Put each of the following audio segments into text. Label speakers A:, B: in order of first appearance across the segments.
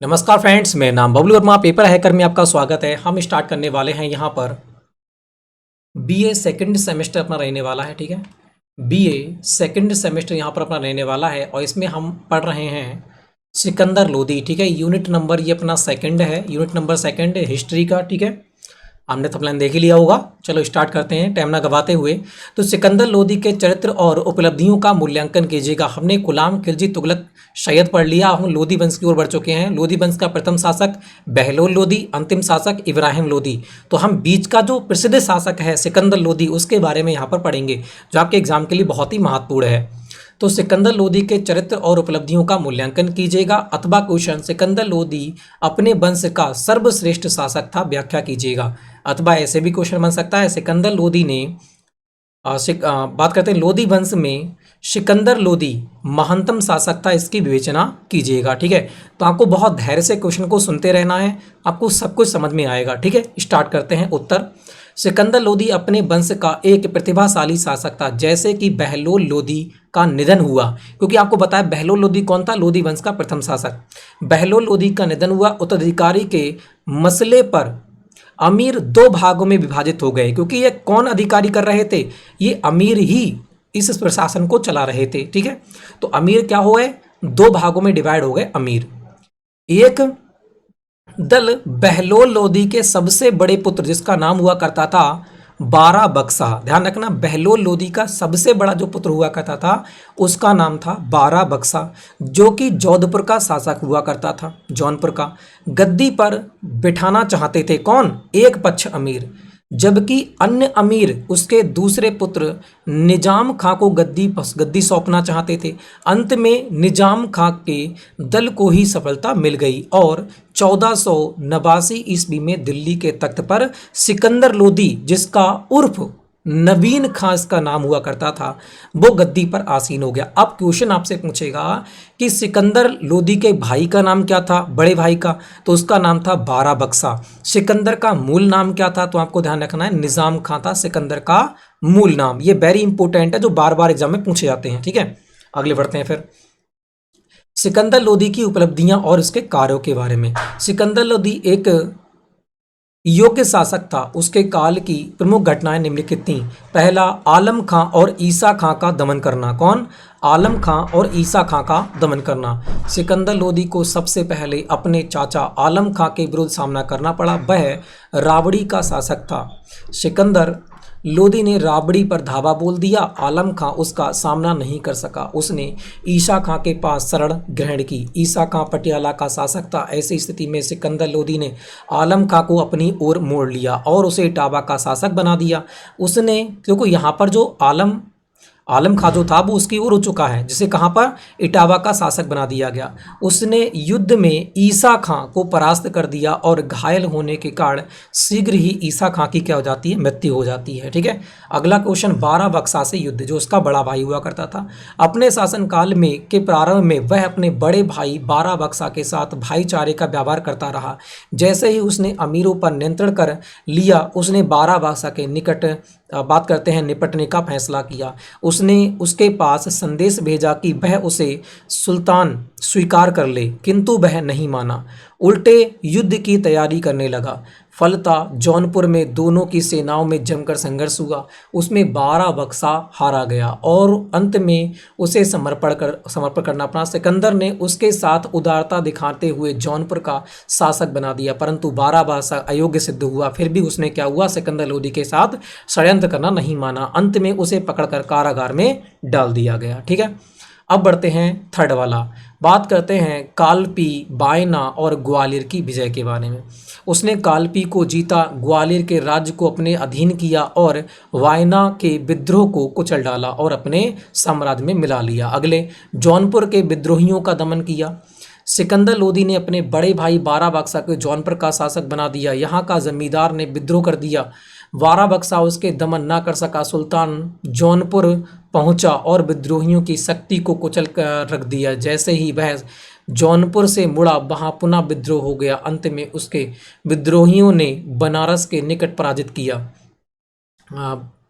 A: नमस्कार फ्रेंड्स, मेरा नाम बबलू वर्मा, पेपर हैकर में आपका स्वागत है। हम स्टार्ट करने वाले हैं यहाँ पर बीए सेकंड सेमेस्टर अपना रहने वाला है। ठीक है, बीए सेकंड सेमेस्टर यहाँ पर अपना रहने वाला है और इसमें हम पढ़ रहे हैं सिकंदर लोदी। ठीक है, यूनिट नंबर ये अपना सेकंड है, यूनिट नंबर सेकंड है हिस्ट्री का। ठीक है, हमने थंबनेल देख ही लिया होगा। चलो स्टार्ट करते हैं टाइम ना गवाते हुए। तो सिकंदर लोदी के चरित्र और उपलब्धियों का मूल्यांकन कीजिएगा। हमने गुलाम खिलजी तुगलक सैयद पढ़ लिया, हम लोदी वंश की ओर बढ़ चुके हैं। लोदी वंश का प्रथम शासक बहलोल लोदी, अंतिम शासक इब्राहिम लोदी। तो हम बीच का जो प्रसिद्ध शासक है सिकंदर लोदी, उसके बारे में यहाँ पर पढ़ेंगे, जो आपके एग्जाम के लिए बहुत ही महत्वपूर्ण है। तो सिकंदर लोदी के चरित्र और उपलब्धियों का मूल्यांकन कीजिएगा। अथवा क्वेश्चन, सिकंदर लोदी अपने वंश का सर्वश्रेष्ठ शासक था, व्याख्या कीजिएगा। अथवा ऐसे भी क्वेश्चन बन सकता है, सिकंदर लोदी ने बात करते हैं लोदी वंश में सिकंदर लोदी महानतम शासक था, इसकी विवेचना कीजिएगा। ठीक है, तो आपको बहुत धैर्य से क्वेश्चन को सुनते रहना है, आपको सब कुछ समझ में आएगा। ठीक है, स्टार्ट करते हैं। उत्तर, सिकंदर लोदी अपने वंश का एक प्रतिभाशाली शासक था। जैसे कि बहलोल लोदी का निधन हुआ, क्योंकि आपको बताया बहलोल लोदी कौन था, लोदी वंश का प्रथम शासक। बहलोल लोदी का निधन हुआ, उत्तराधिकारी के मसले पर अमीर दो भागों में विभाजित हो गए। क्योंकि ये कौन अधिकारी कर रहे थे, ये अमीर ही इस प्रशासन को चला रहे थे। ठीक है, तो अमीर क्या हुए, दो भागों में डिवाइड हो गए अमीर। एक दल बहलोल लोदी के सबसे बड़े पुत्र, जिसका नाम हुआ करता था बारा बक्सा। ध्यान रखना, बहलोल लोदी का सबसे बड़ा जो पुत्र हुआ करता था उसका नाम था बारा बक्सा, जो कि जोधपुर का शासक हुआ करता था, जौनपुर का। गद्दी पर बिठाना चाहते थे कौन, एक पक्ष अमीर, जबकि अन्य अमीर उसके दूसरे पुत्र निजाम खां को गद्दी सौंपना चाहते थे। अंत में निजाम खां के दल को ही सफलता मिल गई और 1489 ईस्वी में दिल्ली के तख्त पर सिकंदर लोदी, जिसका उर्फ नवीन खां इसका नाम हुआ करता था, वो गद्दी पर आसीन हो गया। अब क्वेश्चन आपसे पूछेगा कि सिकंदर लोदी के भाई का नाम क्या था, बड़े भाई का, तो उसका नाम था बारा बक्सा। सिकंदर का मूल नाम क्या था, तो आपको ध्यान रखना है निजाम खां था सिकंदर का मूल नाम। ये वेरी इंपॉर्टेंट है, जो बार बार एग्जाम में पूछे जाते हैं। ठीक है, अगले बढ़ते हैं फिर। सिकंदर लोदी की उपलब्धियां और इसके कार्यों के बारे में। सिकंदर लोदी एक योग्य शासक था। उसके काल की प्रमुख घटनाएं निम्नलिखित थीं। पहला, आलम खां और ईसा खां का दमन करना। कौन, आलम खां और ईसा खां का दमन करना। सिकंदर लोदी को सबसे पहले अपने चाचा आलम खां के विरुद्ध सामना करना पड़ा। वह राबड़ी का शासक था। सिकंदर लोदी ने राबड़ी पर धावा बोल दिया। आलम खां उसका सामना नहीं कर सका। उसने ईसा खां के पास शरण ग्रहण की। ईसा खां पटियाला का शासक था। ऐसी स्थिति में सिकंदर लोदी ने आलम खां को अपनी ओर मोड़ लिया और उसे इटावा का शासक बना दिया। उसने, देखो यहाँ पर जो आलम खां जो था वो उसकी ओर हो चुका है, जिसे कहाँ पर, इटावा का शासक बना दिया गया। उसने युद्ध में ईसा खां को परास्त कर दिया और घायल होने के कारण शीघ्र ही ईसा खां की क्या हो जाती है, मृत्यु हो जाती है। ठीक है, अगला क्वेश्चन, बारा बक्सा से युद्ध, जो उसका बड़ा भाई हुआ करता था। अपने शासनकाल में के प्रारंभ में वह अपने बड़े भाई बारा बक्सा के साथ भाईचारे का व्यवहार करता रहा। जैसे ही उसने अमीरों पर नियंत्रण कर लिया, उसने बारा बक्सा के निकट बात करते हैं निपटने का फैसला किया। उसने उसके पास संदेश भेजा कि वह उसे सुल्तान स्वीकार कर ले, किंतु वह नहीं माना, उल्टे युद्ध की तैयारी करने लगा। फलतः जौनपुर में दोनों की सेनाओं में जमकर संघर्ष हुआ। उसमें बारा बक्सा हारा गया और अंत में उसे समर्पण करना पड़ा। सिकंदर ने उसके साथ उदारता दिखाते हुए जौनपुर का शासक बना दिया, परंतु बारा बक्सा अयोग्य सिद्ध हुआ। फिर भी उसने क्या हुआ, सिकंदर लोदी के साथ षड्यंत्र करना नहीं माना। अंत में उसे पकड़कर कारागार में डाल दिया गया। ठीक है, अब बढ़ते हैं थर्ड वाला, बात करते हैं कालपी, बायना और ग्वालियर की विजय के बारे में। उसने कालपी को जीता, ग्वालियर के राज्य को अपने अधीन किया और वायना के विद्रोह को कुचल डाला और अपने साम्राज्य में मिला लिया। अगले, जौनपुर के विद्रोहियों का दमन किया। सिकंदर लोदी ने अपने बड़े भाई बारा बक्सा को जौनपुर का शासक बना दिया। यहाँ का जमींदार ने विद्रोह कर दिया। बारा बक्सा उसके दमन न कर सका। सुल्तान जौनपुर पहुंचा और विद्रोहियों की शक्ति को कुचल कर रख दिया। जैसे ही वह जौनपुर से मुड़ा, वहां पुनः विद्रोह हो गया। अंत में उसके विद्रोहियों ने बनारस के निकट पराजित किया।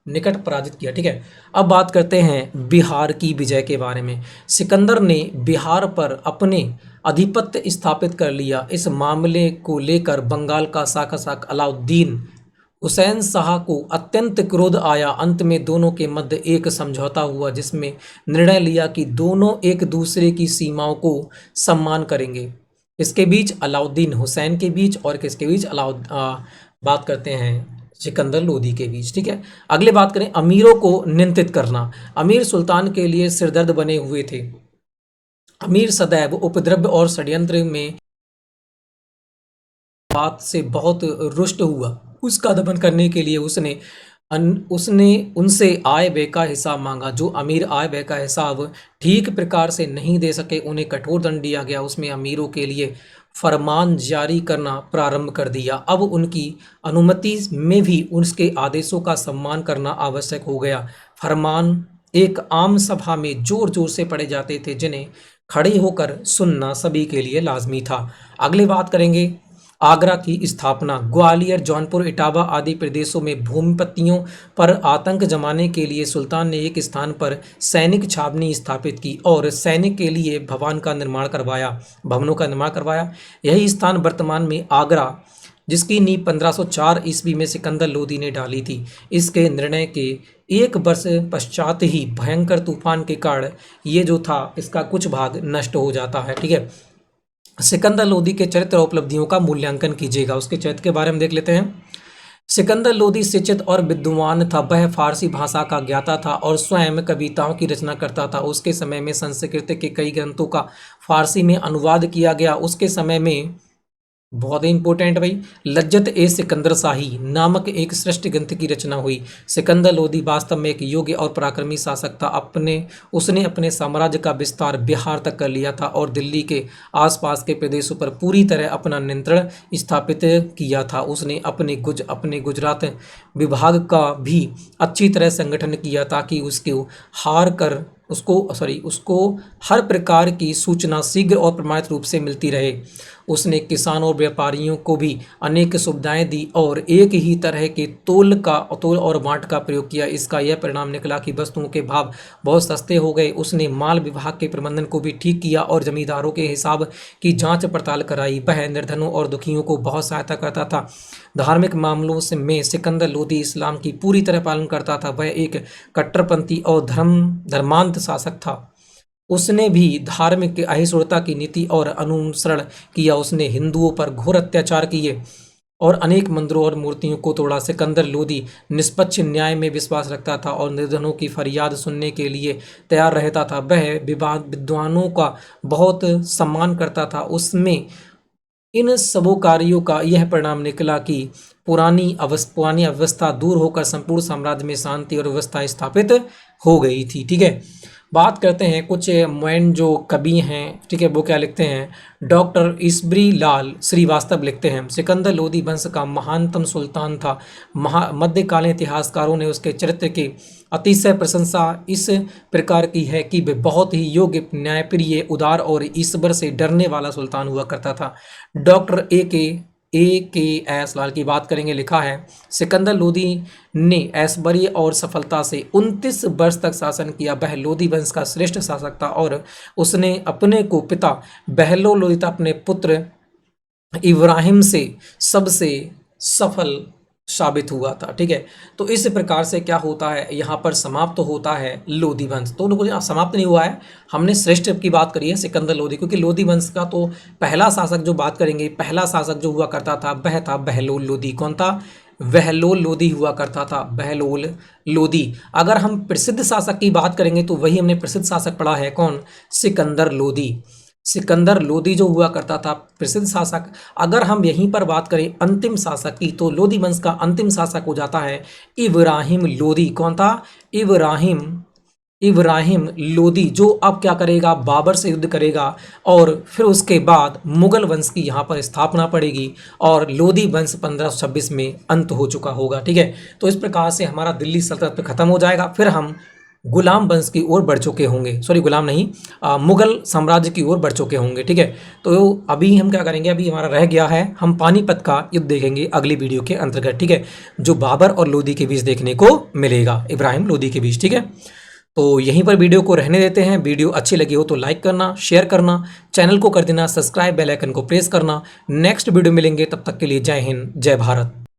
A: निकट पराजित किया। ठीक है, अब बात करते हैं बिहार की विजय के बारे में। सिकंदर ने बिहार पर अपने आधिपत्य स्थापित कर लिया। इस मामले को लेकर बंगाल का शासक अलाउद्दीन हुसैन शाह को अत्यंत क्रोध आया। अंत में दोनों के मध्य एक समझौता हुआ जिसमें निर्णय लिया कि दोनों एक दूसरे की सीमाओं को सम्मान करेंगे। इसके बीच अलाउद्दीन हुसैन के बीच और किसके बीच बात करते हैं सिकंदर लोदी के बीच। ठीक है, अगले बात करें अमीरों को नियंत्रित करना। अमीर सुल्तान के लिए सिरदर्द बने हुए थे। अमीर सदैव उपद्रव और षड्यंत्र में बात से बहुत रुष्ट हुआ। उसका दमन करने के लिए उसने उनसे आय व्यय का हिसाब मांगा। जो अमीर आय व्यय का हिसाब ठीक प्रकार से नहीं दे सके उन्हें कठोर दंड दिया गया। उसमें अमीरों के लिए फरमान जारी करना प्रारंभ कर दिया। अब उनकी अनुमति में भी उसके आदेशों का सम्मान करना आवश्यक हो गया। फरमान एक आम सभा में जोर जोर से पढ़े जाते थे जिन्हें खड़े होकर सुनना सभी के लिए लाजमी था। अगली बात करेंगे आगरा की स्थापना। ग्वालियर, जौनपुर, इटावा आदि प्रदेशों में भूमिपतियों पर आतंक जमाने के लिए सुल्तान ने एक स्थान पर सैनिक छावनी स्थापित की और सैनिक के लिए भवनों का निर्माण करवाया। यही स्थान वर्तमान में आगरा, जिसकी नींव 1504 ईस्वी में सिकंदर लोदी ने डाली थी। इसके निर्णय के एक वर्ष पश्चात ही भयंकर तूफान के कारण ये जो था इसका कुछ भाग नष्ट हो जाता है। ठीक है, सिकंदर लोदी के चरित्र और उपलब्धियों का मूल्यांकन कीजिएगा। उसके चरित्र के बारे में देख लेते हैं। सिकंदर लोदी शिक्षित और विद्वान था। वह फारसी भाषा का ज्ञाता था और स्वयं कविताओं की रचना करता था। उसके समय में संस्कृत के कई ग्रंथों का फारसी में अनुवाद किया गया। उसके समय में बहुत ही इंपॉर्टेंट भाई, लज्जत ए सिकंदर शाही नामक एक श्रेष्ठ ग्रंथ की रचना हुई। सिकंदर लोदी वास्तव में एक योग्य और पराक्रमी शासक था। उसने अपने साम्राज्य का विस्तार बिहार तक कर लिया था और दिल्ली के आसपास के प्रदेशों पर पूरी तरह अपना नियंत्रण स्थापित किया था। उसने अपने गुजरात विभाग का भी अच्छी तरह संगठन किया ताकि उसको हर प्रकार की सूचना शीघ्र और प्रमाणित रूप से मिलती रहे। उसने किसानों और व्यापारियों को भी अनेक सुविधाएं दी और एक ही तरह के तोल और बांट का प्रयोग किया। इसका यह परिणाम निकला कि वस्तुओं के भाव बहुत सस्ते हो गए। उसने माल विभाग के प्रबंधन को भी ठीक किया और जमींदारों के हिसाब की जांच पड़ताल कराई। वह निर्धनों और दुखियों को बहुत सहायता करता था। धार्मिक मामलों में सिकंदर लोदी इस्लाम की पूरी तरह पालन करता था। वह एक कट्टरपंथी और धर्मांध शासक था। उसने भी धार्मिक अहिंसुता की नीति और अनुसरण किया। उसने हिंदुओं पर घोर अत्याचार किए और अनेक मंदिरों और मूर्तियों को तोड़ा। सिकंदर लोदी निष्पक्ष न्याय में विश्वास रखता था और निर्धनों की फरियाद सुनने के लिए तैयार रहता था। वह विद्वानों का बहुत सम्मान करता था। उसमें इन सबों कार्यों का यह परिणाम निकला कि पुरानी अवस्था दूर होकर संपूर्ण साम्राज्य में शांति और व्यवस्था स्थापित हो गई थी। ठीक है, बात करते हैं कुछ मोइन जो कवि हैं। ठीक है, वो क्या लिखते हैं। डॉक्टर ईसबरी लाल श्रीवास्तव लिखते हैं, सिकंदर लोदी वंश का महानतम सुल्तान था। मध्यकालीन इतिहासकारों ने उसके चरित्र की अतिशय प्रशंसा इस प्रकार की है कि वह बहुत ही योग्य, न्यायप्रिय, उदार और ईश्वर से डरने वाला सुल्तान हुआ करता था। डॉक्टर ए के एस लाल की बात करेंगे। लिखा है, सिकंदर लोदी ने ऐश्वर्य और सफलता से 29 वर्ष तक शासन किया। वह लोदी वंश का श्रेष्ठ शासक था और उसने अपने को पिता बहलो लोदी अपने पुत्र इब्राहिम से सबसे सफल साबित हुआ था। ठीक है, तो इस प्रकार से क्या होता है, यहाँ पर समाप्त होता है लोदी वंश। तो लोगों समाप्त नहीं हुआ है, हमने श्रेष्ठ की बात करी है सिकंदर लोदी, क्योंकि लोदी वंश का तो पहला शासक जो बात करेंगे, पहला शासक जो हुआ करता था वह था बहलोल लोदी। कौन था? बहलोल लोदी हुआ करता था, बहलोल लोदी। अगर हम प्रसिद्ध शासक की बात करेंगे तो वही हमने प्रसिद्ध शासक पढ़ा है, कौन? सिकंदर लोदी। सिकंदर लोदी जो हुआ करता था प्रसिद्ध शासक। अगर हम यहीं पर बात करें अंतिम शासक की, तो लोदी वंश का अंतिम शासक हो जाता है इब्राहिम लोदी। कौन था? इब्राहिम लोदी, जो अब क्या करेगा, बाबर से युद्ध करेगा और फिर उसके बाद मुगल वंश की यहाँ पर स्थापना पड़ेगी और लोदी वंश 1526 में अंत हो चुका होगा। ठीक है, तो इस प्रकार से हमारा दिल्ली सल्तनत खत्म हो जाएगा। फिर हम गुलाम वंश की ओर बढ़ चुके होंगे, सॉरी गुलाम नहीं, मुगल साम्राज्य की ओर बढ़ चुके होंगे। ठीक है, तो अभी हम क्या करेंगे, अभी हमारा रह गया है, हम पानीपत का युद्ध देखेंगे अगली वीडियो के अंतर्गत। ठीक है, जो बाबर और लोदी के बीच देखने को मिलेगा, इब्राहिम लोदी के बीच। ठीक है, तो यहीं पर वीडियो को रहने देते हैं। वीडियो अच्छी लगी हो तो लाइक करना, शेयर करना, चैनल को कर देना सब्सक्राइब, बेल आइकन को प्रेस करना। नेक्स्ट वीडियो मिलेंगे, तब तक के लिए जय हिंद, जय भारत।